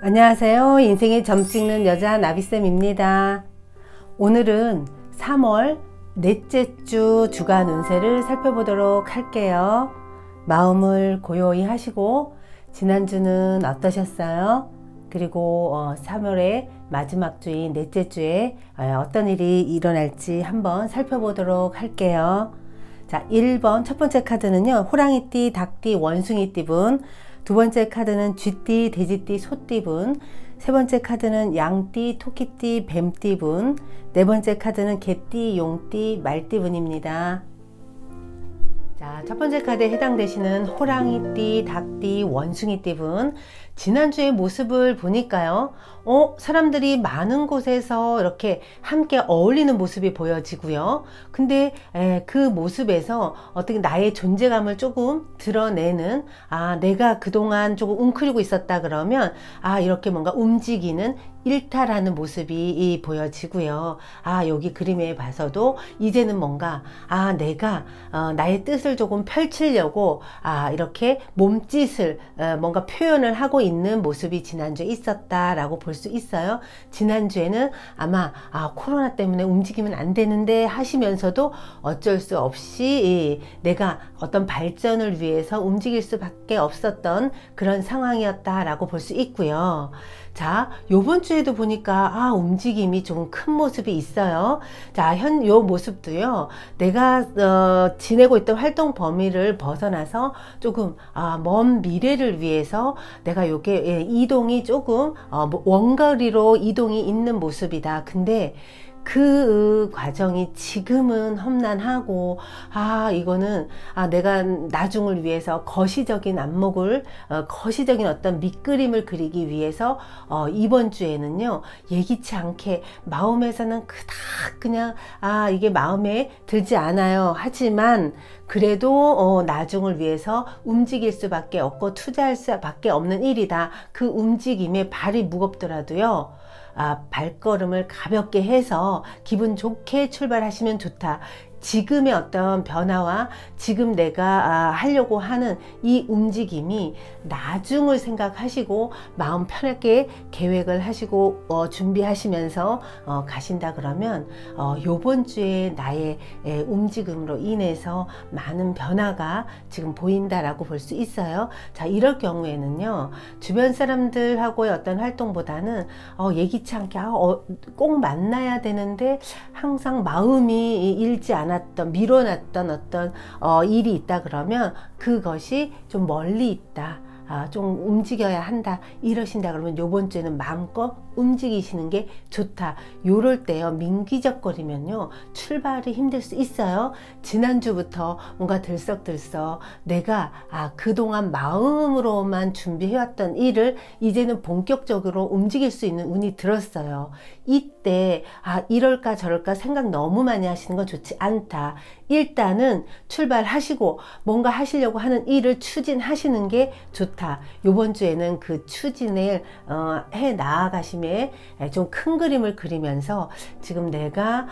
안녕하세요. 인생의 점 찍는 여자 나비쌤입니다. 오늘은 3월 넷째 주 주간 운세를 살펴보도록 할게요. 마음을 고요히 하시고 지난주는 어떠셨어요? 그리고 3월의 마지막 주인 넷째 주에 어떤 일이 일어날지 한번 살펴보도록 할게요. 자, 1번 첫 번째 카드는요, 호랑이띠, 닭띠, 원숭이띠 분. 두 번째 카드는 쥐띠, 돼지띠, 소띠 분. 세 번째 카드는 양띠, 토끼띠, 뱀띠 분. 네 번째 카드는 개띠, 용띠, 말띠 분입니다. 자, 첫 번째 카드에 해당되시는 호랑이띠, 닭띠, 원숭이띠 분. 지난주의 모습을 보니까요, 사람들이 많은 곳에서 이렇게 함께 어울리는 모습이 보여지고요. 근데 그 모습에서 어떻게 나의 존재감을 조금 드러내는, 내가 그동안 조금 웅크리고 있었다 그러면 이렇게 뭔가 움직이는 일탈하는 모습이 보여지고요. 여기 그림에 봐서도 이제는 뭔가 내가 나의 뜻을 조금 펼치려고 이렇게 몸짓을 뭔가 표현을 하고 있는 모습이 지난주에 있었다라고 볼 수 있어요. 지난주에는 아마 코로나 때문에 움직이면 안 되는데 하시면서도 어쩔 수 없이 내가 어떤 발전을 위해서 움직일 수밖에 없었던 그런 상황이었다라고 볼 수 있고요. 자, 요번 주에도 보니까 움직임이 좀 큰 모습이 있어요. 자, 요 모습도요, 내가 지내고 있던 활동 범위를 벗어나서 조금 먼 미래를 위해서 내가 요게 이동이 조금 원거리로 이동이 있는 모습이다. 근데 그 과정이 지금은 험난하고 이거는 내가 나중을 위해서 거시적인 안목을 거시적인 어떤 밑그림을 그리기 위해서 이번 주에는요, 예기치 않게 마음에서는 그닥 그냥 이게 마음에 들지 않아요. 하지만 그래도 나중을 위해서 움직일 수밖에 없고 투자할 수밖에 없는 일이다. 그 움직임에 발이 무겁더라도요, 발걸음을 가볍게 해서 기분 좋게 출발하시면 좋다. 지금의 어떤 변화와 지금 내가 하려고 하는 이 움직임이 나중을 생각하시고 마음 편하게 계획을 하시고 준비하시면서 가신다 그러면 요번 주에 나의 움직임으로 인해서 많은 변화가 지금 보인다라고 볼 수 있어요. 자, 이럴 경우에는요, 주변 사람들하고의 어떤 활동보다는 예기치 않게 꼭 만나야 되는데 항상 마음이 일지 않았던, 미뤄놨던 어떤 일이 있다 그러면 그것이 좀 멀리 있다, 좀 움직여야 한다 이러신다 그러면 요번 주에는 마음껏 움직이시는 게 좋다. 요럴 때요, 민기적거리면요 출발이 힘들 수 있어요. 지난주부터 뭔가 들썩들썩 내가 그동안 마음으로만 준비해왔던 일을 이제는 본격적으로 움직일 수 있는 운이 들었어요. 이때 이럴까 저럴까 생각 너무 많이 하시는 건 좋지 않다. 일단은 출발하시고 뭔가 하시려고 하는 일을 추진하시는 게 좋다. 요번 주에는 그 추진을 해 나아가시면 좀 큰 그림을 그리면서 지금 내가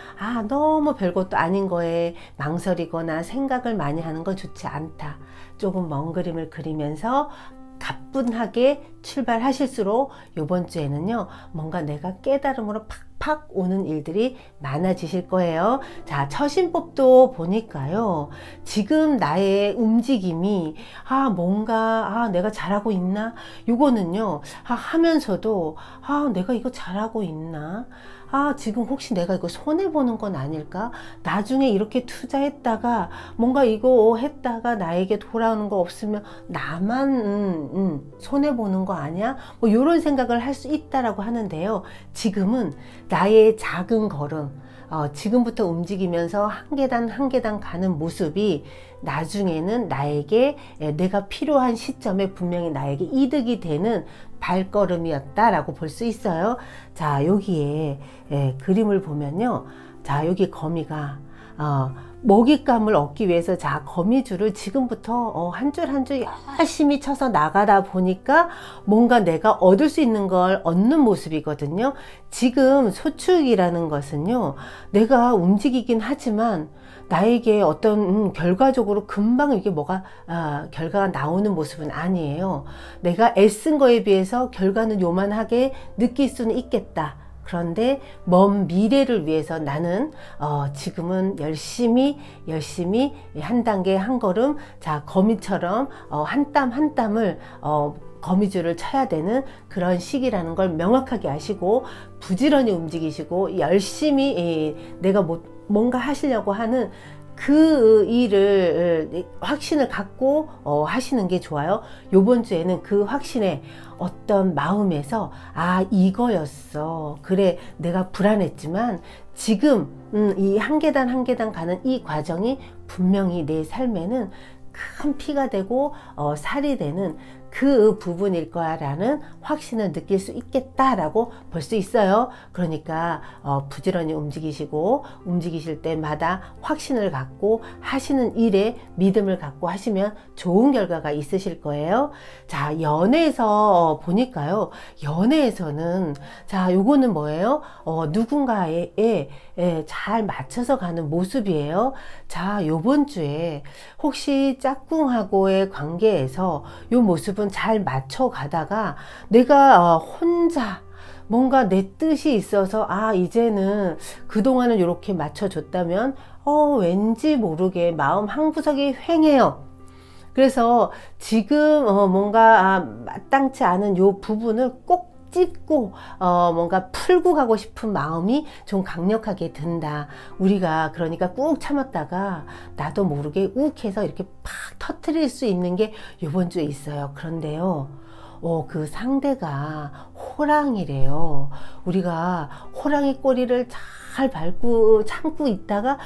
너무 별것도 아닌 거에 망설이거나 생각을 많이 하는 건 좋지 않다. 조금 먼 그림을 그리면서 가뿐하게 출발하실수록 요번 주에는요, 뭔가 내가 깨달음으로 팍팍 오는 일들이 많아지실 거예요. 자, 처신법도 보니까요, 지금 나의 움직임이 뭔가 내가 잘하고 있나? 요거는요, 하면서도 내가 이거 잘하고 있나? 지금 혹시 내가 이거 손해보는 건 아닐까? 나중에 이렇게 투자했다가 뭔가 이거 했다가 나에게 돌아오는 거 없으면 나만 손해보는 거 아니야? 뭐 이런 생각을 할 수 있다라고 하는데요. 지금은 나의 작은 걸음, 지금부터 움직이면서 한 계단 한 계단 가는 모습이 나중에는 나에게 내가 필요한 시점에 분명히 나에게 이득이 되는 발걸음이었다라고 볼 수 있어요. 자, 여기에 그림을 보면요, 자, 여기 거미가 먹잇감을 얻기 위해서 자, 거미줄을 지금부터 한 줄 한 줄 열심히 쳐서 나가다 보니까 뭔가 내가 얻을 수 있는 걸 얻는 모습이거든요. 지금 소축이라는 것은요, 내가 움직이긴 하지만 나에게 어떤 결과적으로 금방 이게 뭐가 결과가 나오는 모습은 아니에요. 내가 애쓴 거에 비해서 결과는 요만하게 느낄 수는 있겠다. 그런데 먼 미래를 위해서 나는 지금은 열심히 한 단계 한 걸음, 자 거미처럼 한 땀 한 땀을 거미줄을 쳐야 되는 그런 시기라는 걸 명확하게 아시고 부지런히 움직이시고 열심히 내가 뭔가 하시려고 하는 그 일을 확신을 갖고 하시는 게 좋아요. 요번 주에는 그 확신에 어떤 마음에서 이거였어. 그래 내가 불안했지만 지금 이 한 계단 한 계단 가는 이 과정이 분명히 내 삶에는 큰 피가 되고 살이 되는 그 부분일 거야 라는 확신을 느낄 수 있겠다라고 볼 수 있어요. 그러니까 부지런히 움직이시고 움직이실 때마다 확신을 갖고 하시는 일에 믿음을 갖고 하시면 좋은 결과가 있으실 거예요. 자, 연애에서 보니까요. 연애에서는 자, 요거는 뭐예요? 누군가에 잘 맞춰서 가는 모습이에요. 자, 요번 주에 혹시 짝꿍하고의 관계에서 요 모습은 잘 맞춰 가다가 내가 혼자 뭔가 내 뜻이 있어서 이제는 그동안은 이렇게 맞춰줬다면 왠지 모르게 마음 한구석이 휑해요. 그래서 지금 뭔가 마땅치 않은 요 부분을 꼭 찝고 뭔가 풀고 가고 싶은 마음이 좀 강력하게 든다. 우리가 그러니까 꾹 참았다가 나도 모르게 욱해서 이렇게 팍 터뜨릴 수 있는 게 이번 주에 있어요. 그런데요, 그 상대가 호랑이래요. 우리가 호랑이 꼬리를 잘 밟고 참고 있다가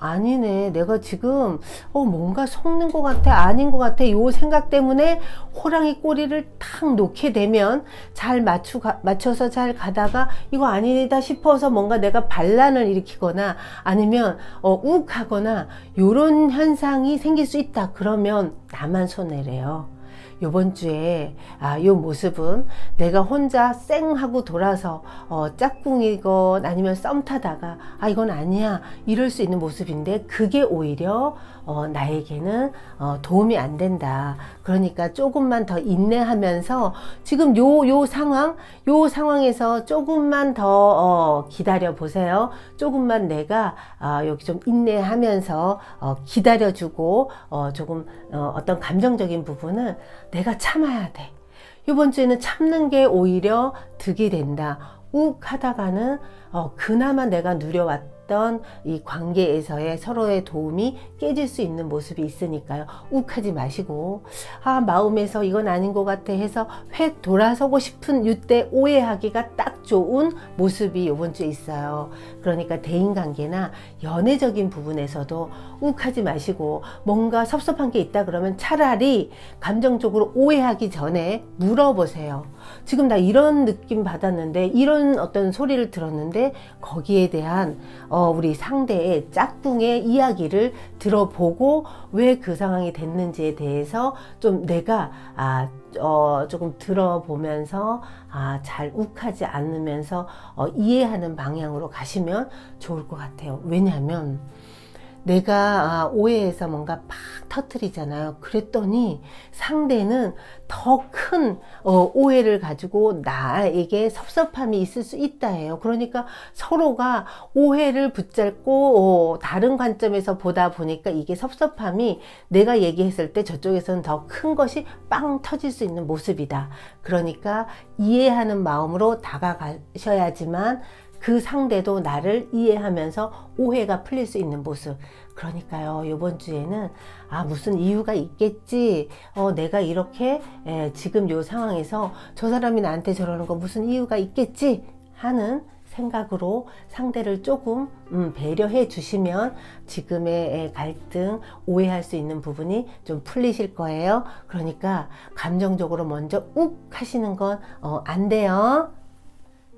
아니네, 내가 지금 뭔가 속는 것 같아, 아닌 것 같아, 요 생각 때문에 호랑이 꼬리를 탁 놓게 되면 잘 맞춰서 잘 가다가 이거 아니다 싶어서 뭔가 내가 반란을 일으키거나 아니면 욱 하거나 요런 현상이 생길 수 있다. 그러면 나만 손해래요. 요번 주에 요 모습은 내가 혼자 쌩 하고 돌아서 짝꿍이건 아니면 썸 타다가 이건 아니야 이럴 수 있는 모습인데 그게 오히려 나에게는 도움이 안 된다. 그러니까 조금만 더 인내하면서 지금 요 상황에서 조금만 더 기다려 보세요. 조금만 내가 여기 좀 인내하면서 기다려주고 조금 어떤 감정적인 부분은 내가 참아야 돼. 이번 주에는 참는 게 오히려 득이 된다. 욱 하다가는 그나마 내가 누려왔던 이 관계에서의 서로의 도움이 깨질 수 있는 모습이 있으니까요. 욱하지 마시고 마음에서 이건 아닌 것 같아 해서 획 돌아서고 싶은 이때 오해하기가 딱 좋은 모습이 이번 주에 있어요. 그러니까 대인관계나 연애적인 부분에서도 욱하지 마시고 뭔가 섭섭한 게 있다 그러면 차라리 감정적으로 오해하기 전에 물어보세요. 지금 나 이런 느낌 받았는데 이런 어떤 소리를 들었는데 거기에 대한 우리 상대의 짝꿍의 이야기를 들어보고 왜 그 상황이 됐는지에 대해서 좀 내가 조금 들어보면서 잘 욱하지 않으면서 이해하는 방향으로 가시면 좋을 것 같아요. 왜냐하면 내가 오해해서 뭔가 팍 터뜨리잖아요. 그랬더니 상대는 더 큰 오해를 가지고 나에게 섭섭함이 있을 수 있다 해요. 그러니까 서로가 오해를 붙잡고 다른 관점에서 보다 보니까 이게 섭섭함이 내가 얘기했을 때 저쪽에서는 더 큰 것이 빵 터질 수 있는 모습이다. 그러니까 이해하는 마음으로 다가가셔야지만 그 상대도 나를 이해하면서 오해가 풀릴 수 있는 모습. 그러니까요, 이번 주에는 무슨 이유가 있겠지, 내가 이렇게 지금 요 상황에서 저 사람이 나한테 저러는 거 무슨 이유가 있겠지 하는 생각으로 상대를 조금 배려해 주시면 지금의 갈등, 오해할 수 있는 부분이 좀 풀리실 거예요. 그러니까 감정적으로 먼저 욱 하시는 건 안 돼요.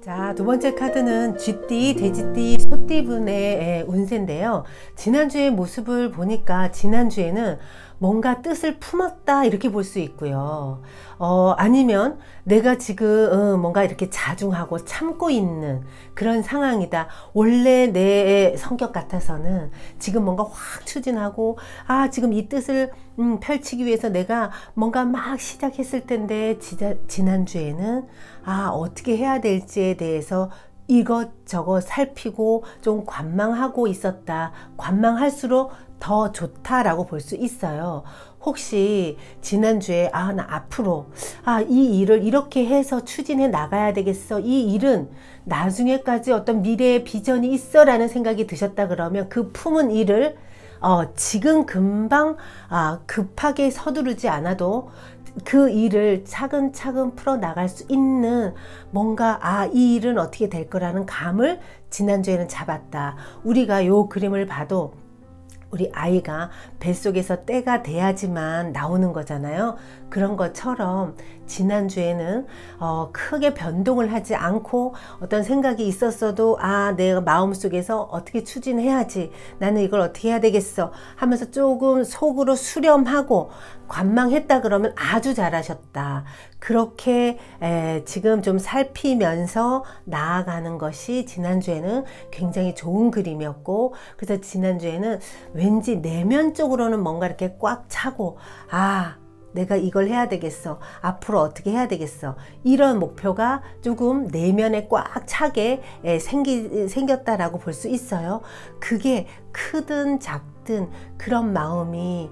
자, 두 번째 카드는 쥐띠, 돼지띠, 소띠분의 운세인데요. 지난주의 모습을 보니까 지난주에는 뭔가 뜻을 품었다 이렇게 볼 수 있고요. 아니면 내가 지금 뭔가 이렇게 자중하고 참고 있는 그런 상황이다. 원래 내 성격 같아서는 지금 뭔가 확 추진하고 지금 이 뜻을 펼치기 위해서 내가 뭔가 막 시작했을 텐데 지난주에는 어떻게 해야 될지에 대해서 이것저것 살피고 좀 관망하고 있었다. 관망할수록 더 좋다라고 볼 수 있어요. 혹시 지난주에 나 앞으로 이 일을 이렇게 해서 추진해 나가야 되겠어. 이 일은 나중에까지 어떤 미래의 비전이 있어 라는 생각이 드셨다 그러면 그 품은 일을 지금 금방 급하게 서두르지 않아도 그 일을 차근차근 풀어나갈 수 있는 뭔가 이 일은 어떻게 될 거라는 감을 지난주에는 잡았다. 우리가 요 그림을 봐도 우리 아이가 뱃속에서 때가 돼야지만 나오는 거잖아요. 그런 것처럼 지난주에는 크게 변동을 하지 않고 어떤 생각이 있었어도 내가 마음속에서 어떻게 추진해야지, 나는 이걸 어떻게 해야 되겠어 하면서 조금 속으로 수렴하고 관망했다 그러면 아주 잘하셨다. 그렇게 지금 좀 살피면서 나아가는 것이 지난주에는 굉장히 좋은 그림이었고, 그래서 지난주에는 왠지 내면적으로는 뭔가 이렇게 꽉 차고 내가 이걸 해야 되겠어, 앞으로 어떻게 해야 되겠어, 이런 목표가 조금 내면에 꽉 차게 생겼다라고 볼 수 있어요. 그게 크든 작든 그런 마음이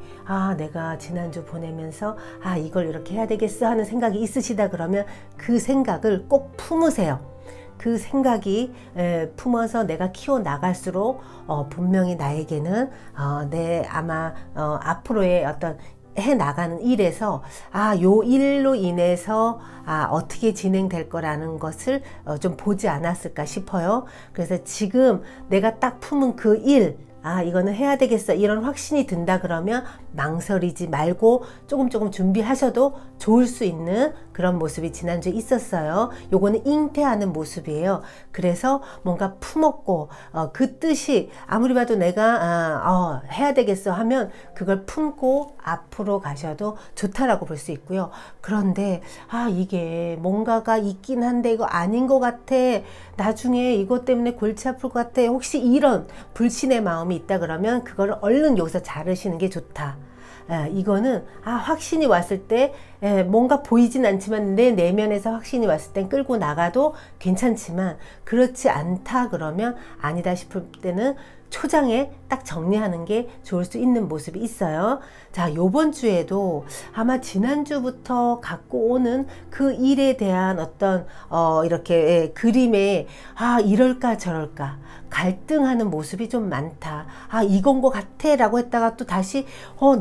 내가 지난주 보내면서 이걸 이렇게 해야 되겠어 하는 생각이 있으시다 그러면 그 생각을 꼭 품으세요. 그 생각이 품어서 내가 키워나갈수록 분명히 나에게는 아마 앞으로의 어떤 해나가는 일에서 요 일로 인해서 어떻게 진행될 거라는 것을 좀 보지 않았을까 싶어요. 그래서 지금 내가 딱 품은 그 일, 이거는 해야 되겠어, 이런 확신이 든다 그러면 망설이지 말고 조금 준비하셔도 좋을 수 있는 그런 모습이 지난주에 있었어요. 요거는 잉태하는 모습이에요. 그래서 뭔가 품었고 그 뜻이 아무리 봐도 내가 해야 되겠어 하면 그걸 품고 앞으로 가셔도 좋다라고 볼 수 있고요. 그런데 이게 뭔가가 있긴 한데 이거 아닌 것 같아, 나중에 이것 때문에 골치 아플 것 같아, 혹시 이런 불신의 마음이 있다 그러면 그걸 얼른 여기서 자르시는 게 좋다. 이거는 확신이 왔을 때 뭔가 보이진 않지만 내 내면에서 확신이 왔을 땐 끌고 나가도 괜찮지만, 그렇지 않다 그러면 아니다 싶을 때는 초장에 딱 정리하는 게 좋을 수 있는 모습이 있어요. 자, 요번 주에도 아마 지난주부터 갖고 오는 그 일에 대한 어떤 이렇게 그림에 이럴까 저럴까 갈등하는 모습이 좀 많다. 이건 것 같아 라고 했다가 또 다시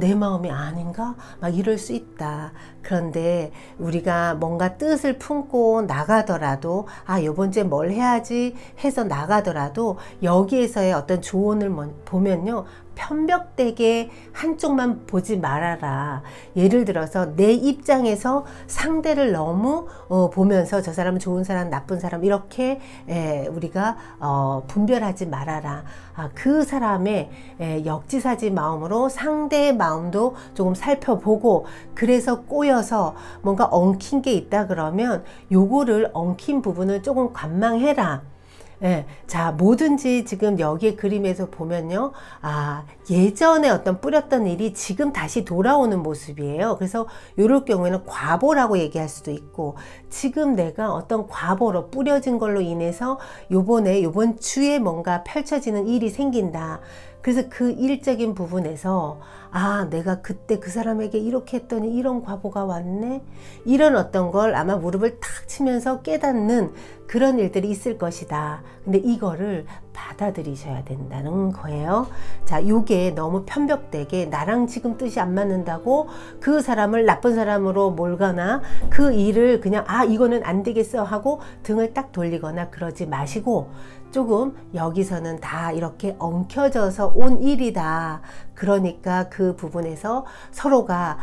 내 마음이 아닌가 막 이럴 수 있다. 그런데 우리가 뭔가 뜻을 품고 나가더라도 요번 주에 뭘 해야지 해서 나가더라도 여기에서의 어떤 조언을 보면요, 편벽되게 한쪽만 보지 말아라. 예를 들어서 내 입장에서 상대를 너무 보면서 저 사람은 좋은 사람, 나쁜 사람 이렇게 우리가 분별하지 말아라. 그 사람의 역지사지 마음으로 상대의 마음도 조금 살펴보고, 그래서 꼬여서 뭔가 엉킨 게 있다 그러면 요거를 엉킨 부분을 조금 관망해라. 자, 뭐든지 지금 여기에 그림에서 보면요, 예전에 어떤 뿌렸던 일이 지금 다시 돌아오는 모습이에요. 그래서 이럴 경우에는 과보라고 얘기할 수도 있고, 지금 내가 어떤 과보로 뿌려진 걸로 인해서 요번 주에 뭔가 펼쳐지는 일이 생긴다. 그래서 그 일적인 부분에서 내가 그때 그 사람에게 이렇게 했더니 이런 과보가 왔네, 이런 어떤 걸 아마 무릎을 탁 치면서 깨닫는 그런 일들이 있을 것이다. 근데 이거를 받아들이셔야 된다는 거예요. 자, 요게 너무 편벽되게 나랑 지금 뜻이 안 맞는다고 그 사람을 나쁜 사람으로 몰거나 그 일을 그냥 이거는 안 되겠어 하고 등을 딱 돌리거나 그러지 마시고, 조금 여기서는 다 이렇게 엉켜져서 온 일이다. 그러니까 그 부분에서 서로가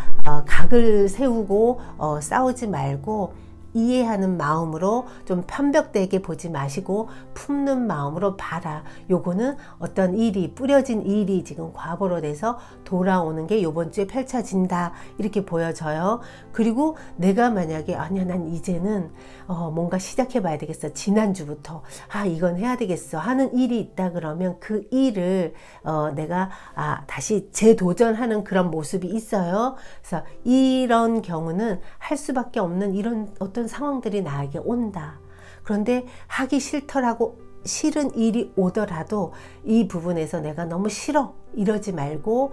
각을 세우고 싸우지 말고 이해하는 마음으로 좀 편벽되게 보지 마시고 품는 마음으로 봐라. 요거는 어떤 일이 뿌려진 일이 지금 과보로 돼서 돌아오는 게 요번 주에 펼쳐진다 이렇게 보여져요. 그리고 내가 만약에 아니야 난 이제는 뭔가 시작해 봐야 되겠어, 지난주부터 이건 해야 되겠어 하는 일이 있다 그러면 그 일을 내가 다시 재도전하는 그런 모습이 있어요. 그래서 이런 경우는 할 수밖에 없는 이런 어떤 상황들이 나에게 온다. 그런데 하기 싫더라고 싫은 일이 오더라도 이 부분에서 내가 너무 싫어 이러지 말고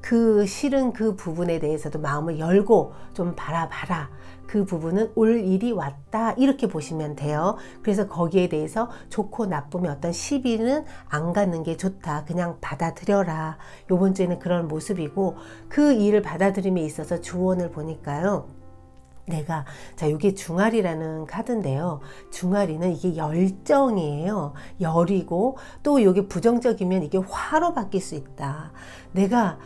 그 싫은 그 부분에 대해서도 마음을 열고 좀 바라봐라. 그 부분은 올 일이 왔다 이렇게 보시면 돼요. 그래서 거기에 대해서 좋고 나쁨의 어떤 시비는 안 갖는 게 좋다. 그냥 받아들여라. 요번 주에는 그런 모습이고, 그 일을 받아들임에 있어서 주원을 보니까요, 내가 이게 중활이라는 카드인데요. 중활이는 이게 열정이에요. 열이고, 또 이게 부정적이면 이게 화로 바뀔 수 있다. 내가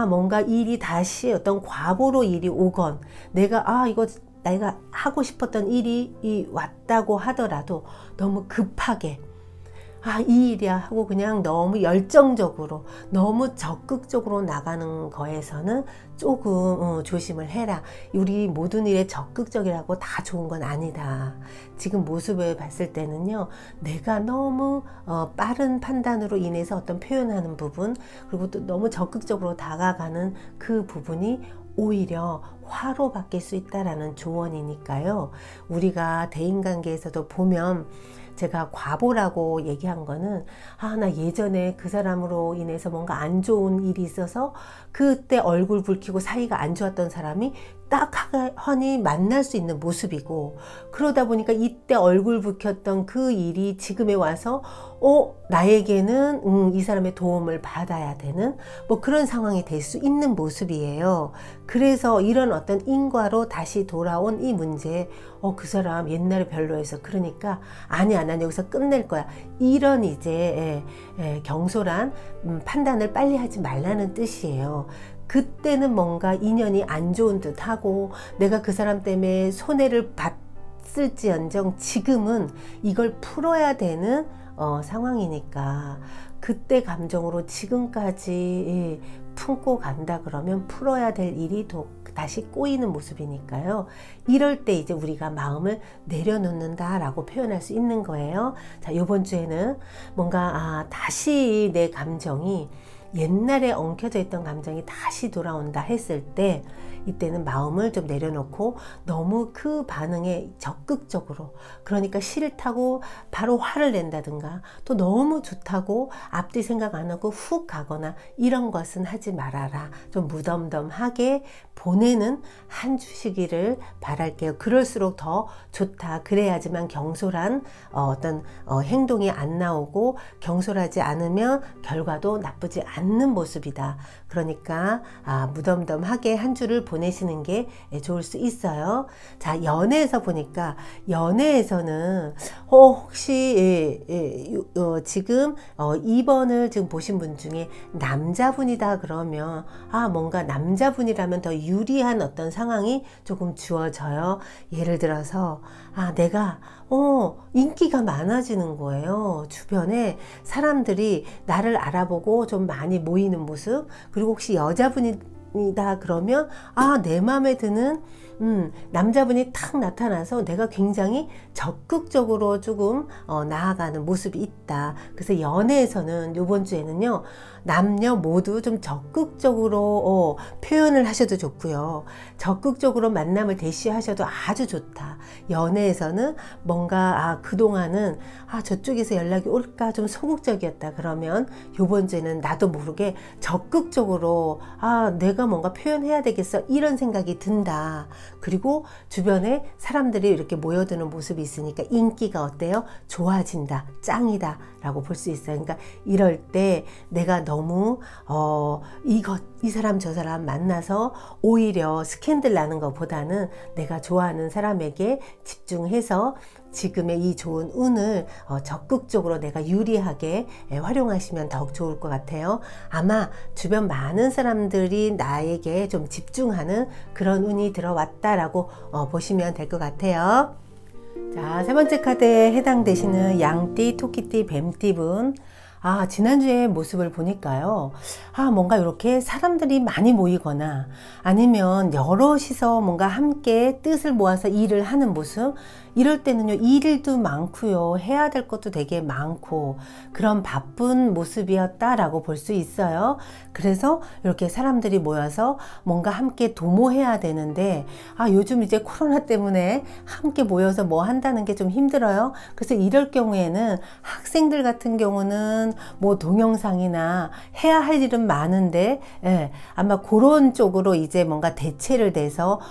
뭔가 일이 다시 어떤 과보로 일이 오건, 내가 이거 내가 하고 싶었던 일이 왔다고 하더라도 너무 급하게 이 일이야 하고 그냥 너무 열정적으로 너무 적극적으로 나가는 거에서는 조금 조심을 해라. 우리 모든 일에 적극적이라고 다 좋은 건 아니다. 지금 모습을 봤을 때는요, 내가 너무 빠른 판단으로 인해서 어떤 표현하는 부분, 그리고 또 너무 적극적으로 다가가는 그 부분이 오히려 화로 바뀔 수 있다라는 조언이니까요. 우리가 대인관계에서도 보면 제가 과보라고 얘기한 거는 나 예전에 그 사람으로 인해서 뭔가 안 좋은 일이 있어서 그때 얼굴 붉히고 사이가 안 좋았던 사람이 딱 하니 만날 수 있는 모습이고, 그러다 보니까 이때 얼굴 붉혔던 그 일이 지금에 와서 나에게는 이 사람의 도움을 받아야 되는 그런 상황이 될 수 있는 모습이에요. 그래서 이런 어떤 인과로 다시 돌아온 이 문제, 그 사람 옛날에 별로해서 그러니까 아니야 난 여기서 끝낼 거야, 이런 이제 경솔한 판단을 빨리 하지 말라는 뜻이에요. 그때는 뭔가 인연이 안 좋은 듯 하고 내가 그 사람 때문에 손해를 봤을지언정 지금은 이걸 풀어야 되는 상황이니까, 그때 감정으로 지금까지 품고 간다 그러면 풀어야 될 일이 다시 꼬이는 모습이니까요. 이럴 때 이제 우리가 마음을 내려놓는다 라고 표현할 수 있는 거예요. 자, 이번 주에는 뭔가 다시 내 감정이 옛날에 엉켜져 있던 감정이 다시 돌아온다 했을 때, 이때는 마음을 좀 내려놓고 너무 그 반응에 적극적으로, 그러니까 싫다고 바로 화를 낸다든가 또 너무 좋다고 앞뒤 생각 안 하고 훅 가거나 이런 것은 하지 말아라. 좀 무덤덤하게 보내는 한 주시기를 바랄게요. 그럴수록 더 좋다. 그래야지만 경솔한 어떤 행동이 안 나오고, 경솔하지 않으면 결과도 나쁘지 않는 모습이다. 그러니까 무덤덤하게 한 주를 보내시는 게 좋을 수 있어요. 자, 연애에서 보니까, 연애에서는 혹시 지금 2번을 지금 보신 분 중에 남자분이다 그러면 뭔가 남자분이라면 더 유리한 어떤 상황이 조금 주어져요. 예를 들어서 내가 인기가 많아지는 거예요. 주변에 사람들이 나를 알아보고 좀 많이 모이는 모습, 그리고 혹시 여자분이다 그러면 내 마음에 드는 남자분이 탁 나타나서 내가 굉장히 적극적으로 조금 나아가는 모습이 있다. 그래서 연애에서는 이번 주에는요, 남녀 모두 좀 적극적으로 표현을 하셔도 좋고요, 적극적으로 만남을 대시하셔도 아주 좋다. 연애에서는 뭔가 그동안은 저쪽에서 연락이 올까 좀 소극적이었다 그러면 이번 주에는 나도 모르게 적극적으로 내가 뭔가 표현해야 되겠어 이런 생각이 든다. 그리고 주변에 사람들이 이렇게 모여드는 모습이 있으니까 인기가 어때요? 좋아진다, 짱이다 라고 볼 수 있어요. 그러니까 이럴 때 내가 너무 이 사람 저 사람 만나서 오히려 스캔들 나는 것보다는 내가 좋아하는 사람에게 집중해서 지금의 이 좋은 운을 적극적으로 내가 유리하게 활용하시면 더욱 좋을 것 같아요. 아마 주변 많은 사람들이 나에게 좀 집중하는 그런 운이 들어왔다라고 보시면 될 것 같아요. 자, 세 번째 카드에 해당되시는 양띠, 토끼띠, 뱀띠분. 지난주에 모습을 보니까요. 뭔가 이렇게 사람들이 많이 모이거나 아니면 여럿이서 뭔가 함께 뜻을 모아서 일을 하는 모습, 이럴 때는요, 일도 많고요, 해야 될 것도 되게 많고 그런 바쁜 모습이었다라고 볼 수 있어요. 그래서 이렇게 사람들이 모여서 뭔가 함께 도모해야 되는데 요즘 이제 코로나 때문에 함께 모여서 뭐 한다는 게 좀 힘들어요. 그래서 이럴 경우에는 학생들 같은 경우는 뭐 동영상이나 해야 할 일은 많은데 아마 그런 쪽으로 이제 뭔가 대체를 돼서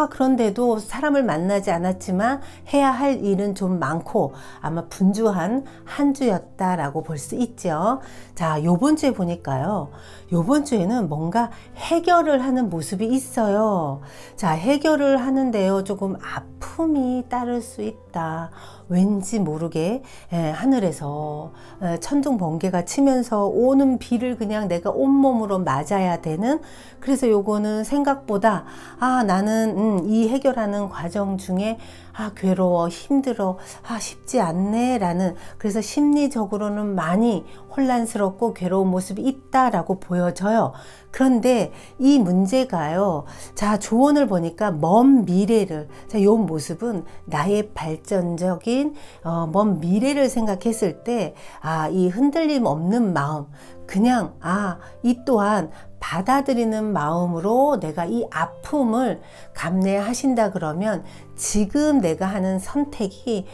그런데도 사람을 만나지 않았지만 해야 할 일은 좀 많고 아마 분주한 한 주였다라고 볼 수 있죠. 자, 요번 주에 보니까요. 요번 주에는 뭔가 해결을 하는 모습이 있어요. 자, 해결을 하는데요. 조금 아픔이 따를 수 있다. 왠지 모르게 하늘에서 천둥 번개가 치면서 오는 비를 그냥 내가 온몸으로 맞아야 되는, 그래서 요거는 생각보다 나는 이 해결하는 과정 중에 괴로워, 힘들어, 쉽지 않네 라는, 그래서 심리적으로는 많이 혼란스럽고 괴로운 모습이 있다라고 보여져요. 그런데 이 문제가요, 자, 조언을 보니까 먼 미래를, 자, 요 모습은 나의 발전적인 먼 미래를 생각했을 때 이 흔들림 없는 마음, 그냥 이 또한 받아들이는 마음으로 내가 이 아픔을 감내하신다 그러면 지금 내가 하는 선택이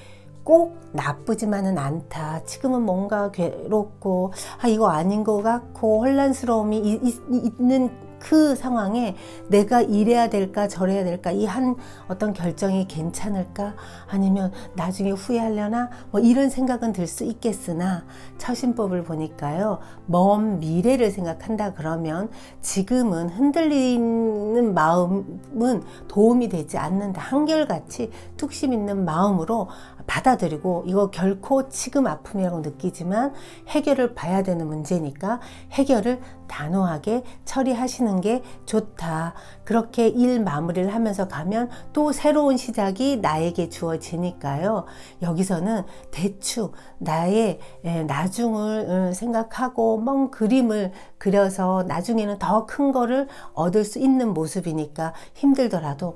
꼭 나쁘지만은 않다. 지금은 뭔가 괴롭고 이거 아닌 것 같고 혼란스러움이 있는 그 상황에 내가 이래야 될까 저래야 될까, 이 한 어떤 결정이 괜찮을까, 아니면 나중에 후회하려나, 뭐 이런 생각은 들 수 있겠으나 처신법을 보니까요, 먼 미래를 생각한다 그러면 지금은 흔들리는 마음은 도움이 되지 않는다. 한결같이 뚝심 있는 마음으로 받아들이고, 이거 결코 지금 아픔이라고 느끼지만 해결을 봐야 되는 문제니까 해결을 단호하게 처리하시는 게 좋다. 그렇게 일 마무리를 하면서 가면 또 새로운 시작이 나에게 주어지니까요. 여기서는 대충 나의 나중을 생각하고 먼 그림을 그려서 나중에는 더 큰 거를 얻을 수 있는 모습이니까 힘들더라도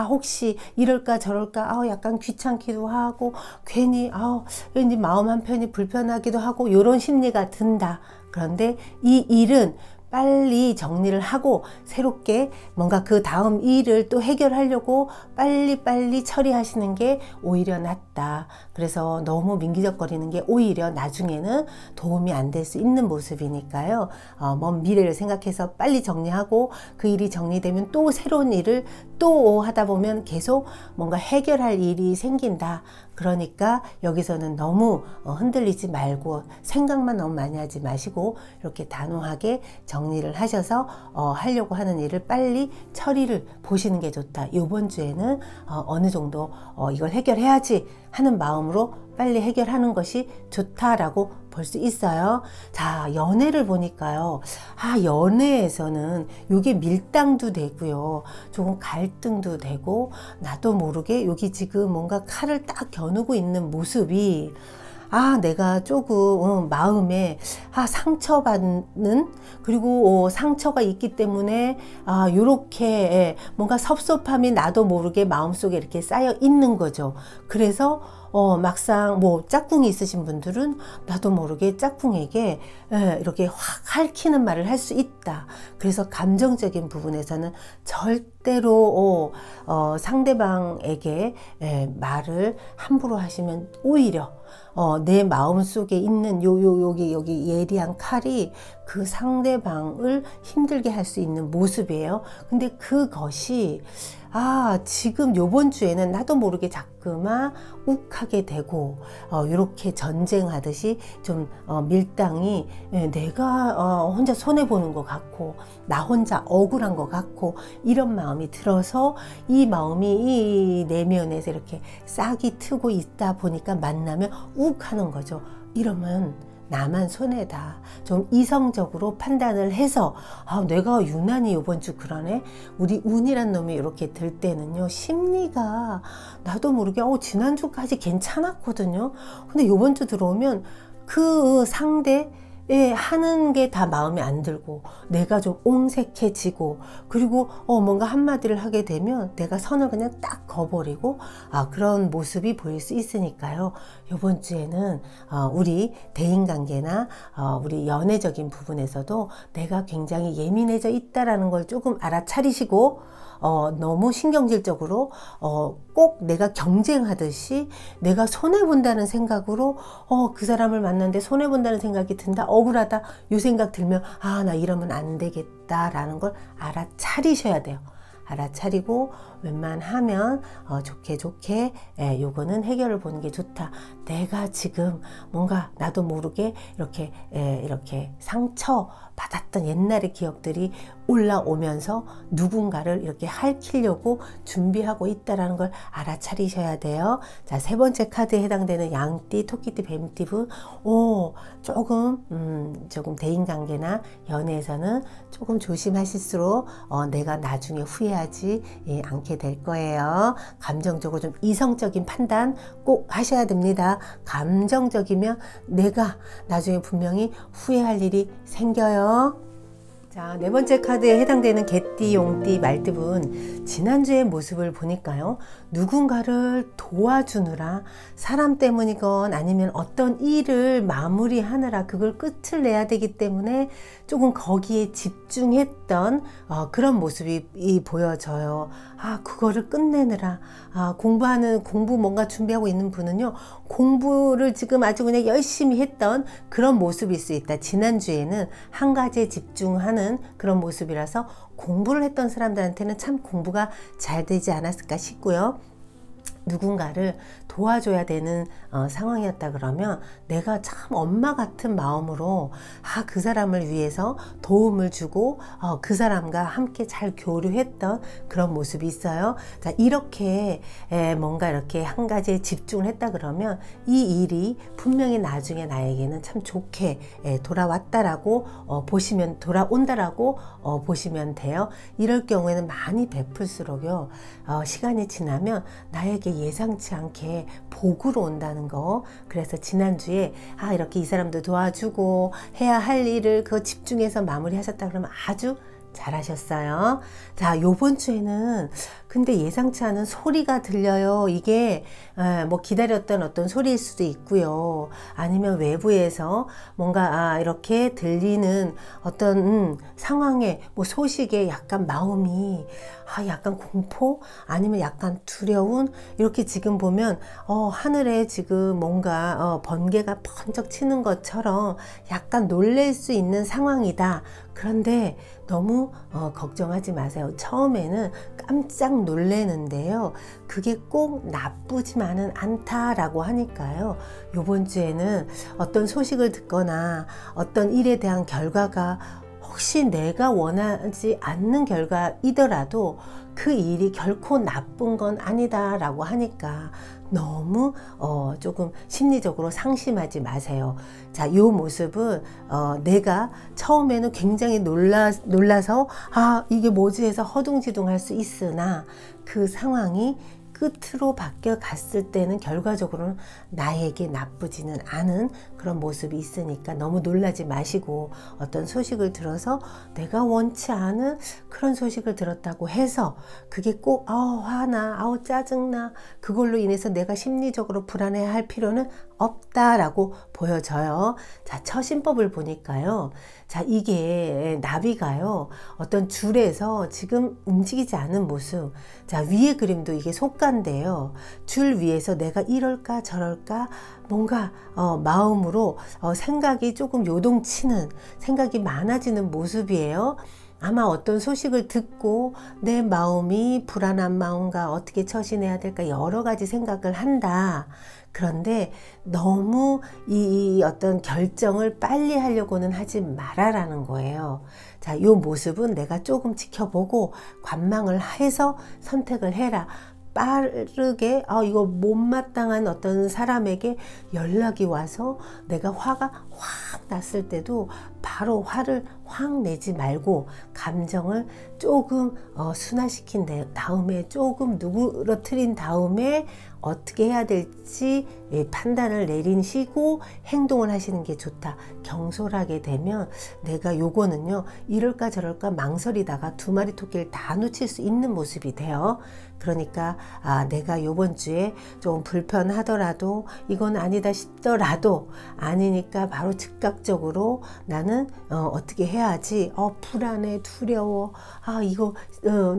혹시 이럴까 저럴까 약간 귀찮기도 하고 괜히 왠지 마음 한편이 불편하기도 하고 이런 심리가 든다. 그런데 이 일은 빨리 정리를 하고 새롭게 뭔가 그 다음 일을 또 해결하려고 빨리빨리 처리하시는 게 오히려 낫다. 그래서 너무 민기적거리는 게 오히려 나중에는 도움이 안 될 수 있는 모습이니까요. 먼 미래를 생각해서 빨리 정리하고 그 일이 정리되면 또 새로운 일을 또 하다 보면 계속 뭔가 해결할 일이 생긴다. 그러니까 여기서는 너무 흔들리지 말고 생각만 너무 많이 하지 마시고 이렇게 단호하게 정리를 하셔서 하려고 하는 일을 빨리 처리를 보시는 게 좋다. 이번 주에는 어느 정도 이걸 해결해야지 하는 마음으로 빨리 해결하는 것이 좋다라고 볼 수 있어요. 자, 연애를 보니까요. 연애에서는 이게 밀당도 되고요. 조금 갈등도 되고, 나도 모르게 여기 지금 뭔가 칼을 딱 겨누고 있는 모습이 내가 조금 마음에 상처받는, 그리고 상처가 있기 때문에 요렇게 뭔가 섭섭함이 나도 모르게 마음속에 이렇게 쌓여 있는 거죠. 그래서 막상 뭐 짝꿍이 있으신 분들은 나도 모르게 짝꿍에게 이렇게 확 핥히는 말을 할 수 있다. 그래서 감정적인 부분에서는 절대로 상대방에게 말을 함부로 하시면 오히려 내 마음속에 있는 여기 예리한 칼이 그 상대방을 힘들게 할 수 있는 모습이에요. 근데 그것이 지금 요번 주에는 나도 모르게 자꾸만 욱하게 되고 이렇게 전쟁하듯이 좀 밀당이 내가 혼자 손해보는 것 같고 나 혼자 억울한 것 같고 이런 마음이 들어서 이 마음이 이 내면에서 이렇게 싹이 트고 있다 보니까 만나면 욱하는 거죠. 이러면 나만 손해다. 좀 이성적으로 판단을 해서 내가 유난히 이번 주 그러네. 우리 운이란 놈이 이렇게 들 때는요. 심리가 나도 모르게 지난주까지 괜찮았거든요. 근데 이번 주 들어오면 그 상대 하는 게 다 마음에 안 들고 내가 좀 옹색해지고 그리고 뭔가 한마디를 하게 되면 내가 선을 그냥 딱 거버리고 그런 모습이 보일 수 있으니까요. 이번 주에는 우리 대인관계나 우리 연애적인 부분에서도 내가 굉장히 예민해져 있다라는 걸 조금 알아차리시고 너무 신경질적으로 꼭 내가 경쟁하듯이 내가 손해본다는 생각으로 그 사람을 만났는데 손해본다는 생각이 든다, 억울하다, 이 생각 들면 나 이러면 안 되겠다라는 걸 알아차리셔야 돼요. 알아차리고 웬만하면 좋게 요거는 해결을 보는 게 좋다. 내가 지금 뭔가 나도 모르게 이렇게 상처 받았던 옛날의 기억들이 올라오면서 누군가를 이렇게 hal키려고 준비하고 있다라는 걸 알아차리셔야 돼요. 자, 세 번째 카드에 해당되는 양띠, 토끼띠, 뱀띠분 조금 대인관계나 연애에서는 조금 조심하실수록 내가 나중에 후회하지 않게 될 거예요. 감정적으로 좀 이성적인 판단 꼭 하셔야 됩니다. 감정적이면 내가 나중에 분명히 후회할 일이 생겨요. 자, 네 번째 카드에 해당되는 개띠, 용띠, 말띠분 지난주의 모습을 보니까요. 누군가를 도와주느라 사람 때문이건 아니면 어떤 일을 마무리하느라 그걸 끝을 내야 되기 때문에 조금 거기에 집중했던 그런 모습이 보여져요. 그거를 끝내느라 공부 뭔가 준비하고 있는 분은요. 공부를 지금 아주 그냥 열심히 했던 그런 모습일 수 있다. 지난주에는 한 가지에 집중하는 그런 모습이라서 공부를 했던 사람들한테는 참 공부가 잘 되지 않았을까 싶고요. 누군가를 도와줘야 되는 상황이었다 그러면 내가 참 엄마 같은 마음으로 그 사람을 위해서 도움을 주고 그 사람과 함께 잘 교류했던 그런 모습이 있어요. 자, 이렇게 뭔가 이렇게 한 가지에 집중을 했다 그러면 이 일이 분명히 나중에 나에게는 참 좋게 돌아왔다라고 돌아온다라고 보시면 돼요. 이럴 경우에는 많이 베풀수록요. 시간이 지나면 나에게 예상치 않게 복으로 온다는 거. 그래서 지난주에 이렇게 이 사람도 도와주고 해야 할 일을 그거 집중해서 마무리하셨다 그러면 아주 잘하셨어요. 자, 요번 주에는 근데 예상치 않은 소리가 들려요. 이게 뭐 기다렸던 어떤 소리일 수도 있고요. 아니면 외부에서 뭔가 이렇게 들리는 어떤 상황에 뭐 소식에 약간 마음이 약간 공포 아니면 약간 두려운 이렇게 지금 보면 하늘에 지금 뭔가 번개가 번쩍 치는 것처럼 약간 놀랄 수 있는 상황이다. 그런데 너무 걱정하지 마세요. 처음에는 깜짝 놀래는데요. 그게 꼭 나쁘지만은 않다라고 하니까요. 요번 주에는 어떤 소식을 듣거나 어떤 일에 대한 결과가 혹시 내가 원하지 않는 결과이더라도 그 일이 결코 나쁜 건 아니다 라고 하니까 너무 조금 심리적으로 상심하지 마세요. 자, 요 모습은 내가 처음에는 굉장히 놀라서 이게 뭐지 해서 허둥지둥 할 수 있으나 그 상황이 끝으로 바뀌어 갔을 때는 결과적으로는 나에게 나쁘지는 않은 그런 모습이 있으니까 너무 놀라지 마시고 어떤 소식을 들어서 내가 원치 않은 그런 소식을 들었다고 해서 그게 꼭 화나 짜증나 그걸로 인해서 내가 심리적으로 불안해할 필요는 없다라고 보여져요. 자, 처신법을 보니까요. 자, 이게 나비가요. 어떤 줄에서 지금 움직이지 않은 모습. 자, 위에 그림도 이게 속가인데요. 줄 위에서 내가 이럴까 저럴까 뭔가 마음으로 생각이 조금 요동치는 생각이 많아지는 모습이에요. 아마 어떤 소식을 듣고 내 마음이 불안한 마음과 어떻게 처신해야 될까 여러 가지 생각을 한다. 그런데 너무 이 어떤 결정을 빨리 하려고는 하지 말아라는 거예요. 자, 이 모습은 내가 조금 지켜보고 관망을 해서 선택을 해라. 빠르게 이거 못마땅한 어떤 사람에게 연락이 와서 내가 화가 확 났을 때도 바로 화를 확 내지 말고 감정을 조금 순화시킨 다음에 조금 누그러뜨린 다음에 어떻게 해야 될지 판단을 내리시고 행동을 하시는 게 좋다. 경솔하게 되면 내가 요거는요 이럴까 저럴까 망설이다가 두 마리 토끼를 다 놓칠 수 있는 모습이 돼요. 그러니까 내가 요번 주에 좀 불편하더라도 이건 아니다 싶더라도 아니니까 바로 즉각적으로 나는 어떻게 해야지 불안해 두려워 이거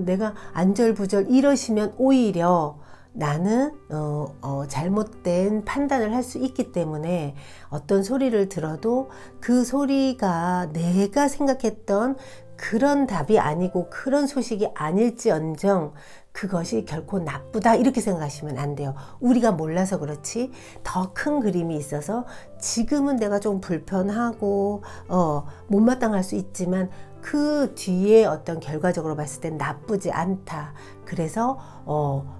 내가 안절부절 이러시면 오히려 나는 잘못된 판단을 할 수 있기 때문에 어떤 소리를 들어도 그 소리가 내가 생각했던 그런 답이 아니고 그런 소식이 아닐지언정 그것이 결코 나쁘다 이렇게 생각하시면 안 돼요. 우리가 몰라서 그렇지 더 큰 그림이 있어서 지금은 내가 좀 불편하고 못마땅할 수 있지만 그 뒤에 어떤 결과적으로 봤을 땐 나쁘지 않다. 그래서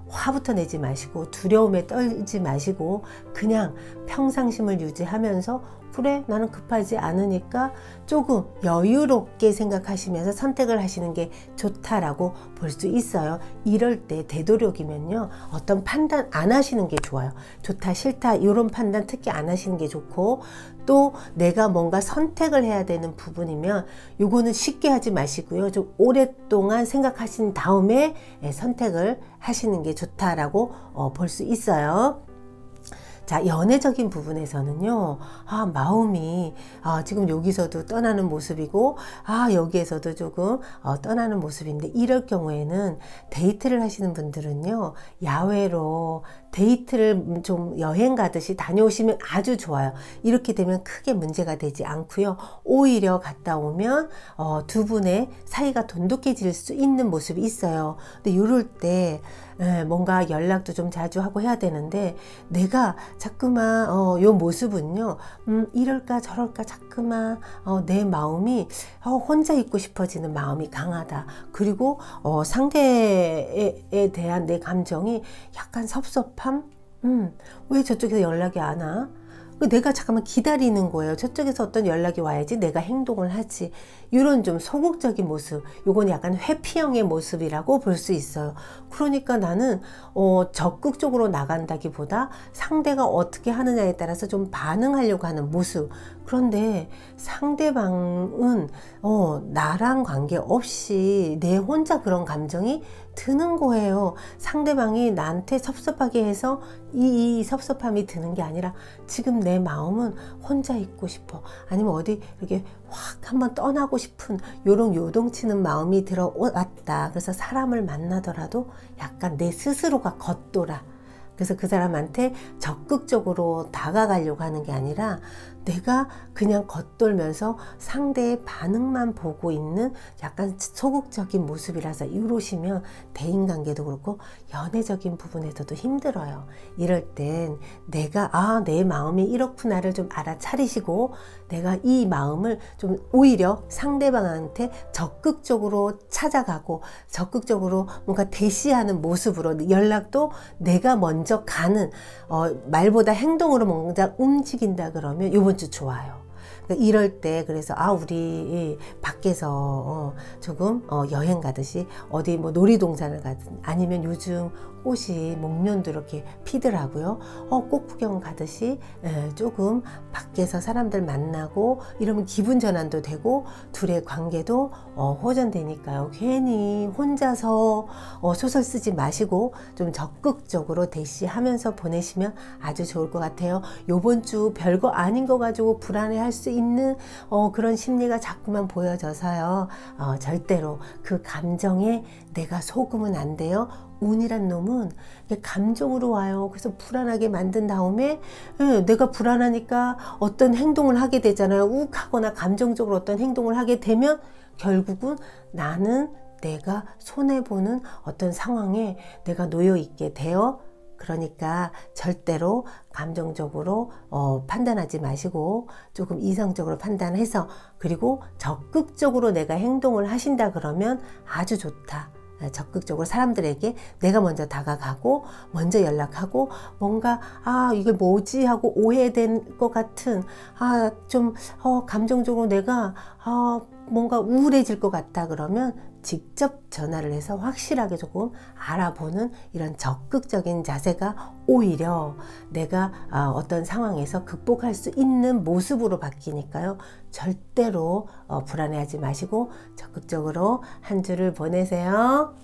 화부터 내지 마시고 두려움에 떨지 마시고 그냥 평상심을 유지하면서 그래 나는 급하지 않으니까 조금 여유롭게 생각하시면서 선택을 하시는 게 좋다라고 볼 수 있어요. 이럴 때 되도록이면요 어떤 판단 안 하시는 게 좋아요. 좋다 싫다 이런 판단 특히 안 하시는 게 좋고 또 내가 뭔가 선택을 해야 되는 부분이면 요거는 쉽게 하지 마시고요 좀 오랫동안 생각하신 다음에 선택을 하시는 게 좋다라고 볼 수 있어요. 자, 연애적인 부분에서는요, 마음이, 지금 여기서도 떠나는 모습이고, 여기에서도 조금, 떠나는 모습인데, 이럴 경우에는 데이트를 하시는 분들은요, 야외로 데이트를 좀 여행 가듯이 다녀오시면 아주 좋아요. 이렇게 되면 크게 문제가 되지 않고요. 오히려 갔다 오면, 두 분의 사이가 돈독해질 수 있는 모습이 있어요. 근데 이럴 때, 뭔가 연락도 좀 자주 하고 해야 되는데 내가 자꾸만 요 모습은요 이럴까 저럴까 자꾸만 내 마음이 혼자 있고 싶어지는 마음이 강하다. 그리고 상대에 대한 내 감정이 약간 섭섭함? 왜 저쪽에서 연락이 안 와? 내가 잠깐만 기다리는 거예요. 저쪽에서 어떤 연락이 와야지 내가 행동을 하지. 이런 좀 소극적인 모습, 요건 약간 회피형의 모습이라고 볼 수 있어요. 그러니까 나는 적극적으로 나간다기보다 상대가 어떻게 하느냐에 따라서 좀 반응하려고 하는 모습. 그런데 상대방은 나랑 관계없이 내 혼자 그런 감정이 드는 거예요. 상대방이 나한테 섭섭하게 해서 이 섭섭함이 드는 게 아니라 지금 내 마음은 혼자 있고 싶어. 아니면 어디 이렇게 확 한번 떠나고 싶은 요런 요동치는 마음이 들어왔다. 그래서 사람을 만나더라도 약간 내 스스로가 겉돌아. 그래서 그 사람한테 적극적으로 다가가려고 하는 게 아니라 내가 그냥 겉돌면서 상대의 반응만 보고 있는 약간 소극적인 모습이라서 이러시면 대인관계도 그렇고 연애적인 부분에서도 힘들어요. 이럴 땐 내가 내 마음이 이렇구나를 좀 알아차리시고 내가 이 마음을 좀 오히려 상대방한테 적극적으로 찾아가고 적극적으로 뭔가 대시하는 모습으로 연락도 내가 먼저 가는 말보다 행동으로 뭔가 움직인다 그러면 이번 주 좋아요. 그러니까 이럴 때 그래서 우리 밖에서 조금 여행 가듯이 어디 뭐 놀이동산을 가든 아니면 요즘 꽃이 목련도 이렇게 피더라고요. 꽃 구경 가듯이 조금 밖에서 사람들 만나고 이러면 기분 전환도 되고 둘의 관계도 호전되니까요. 괜히 혼자서 소설 쓰지 마시고 좀 적극적으로 대시하면서 보내시면 아주 좋을 것 같아요. 요번 주 별거 아닌 거 가지고 불안해할 수 있는 그런 심리가 자꾸만 보여져서요. 절대로 그 감정에 내가 속으면 안 돼요. 운이란 놈은 감정으로 와요. 그래서 불안하게 만든 다음에 내가 불안하니까 어떤 행동을 하게 되잖아요. 욱하거나 감정적으로 어떤 행동을 하게 되면 결국은 나는 내가 손해보는 어떤 상황에 내가 놓여 있게 돼요. 그러니까 절대로 감정적으로 판단하지 마시고 조금 이성적으로 판단해서, 그리고 적극적으로 내가 행동을 하신다 그러면 아주 좋다. 적극적으로 사람들에게 내가 먼저 다가가고 먼저 연락하고, 뭔가 이게 뭐지 하고 오해된 것 같은 좀 감정적으로 내가 뭔가 우울해질 것 같다 그러면 직접 전화를 해서 확실하게 조금 알아보는 이런 적극적인 자세가 오히려 내가 어떤 상황에서 극복할 수 있는 모습으로 바뀌니까요. 절대로 불안해하지 마시고 적극적으로 한 주를 보내세요.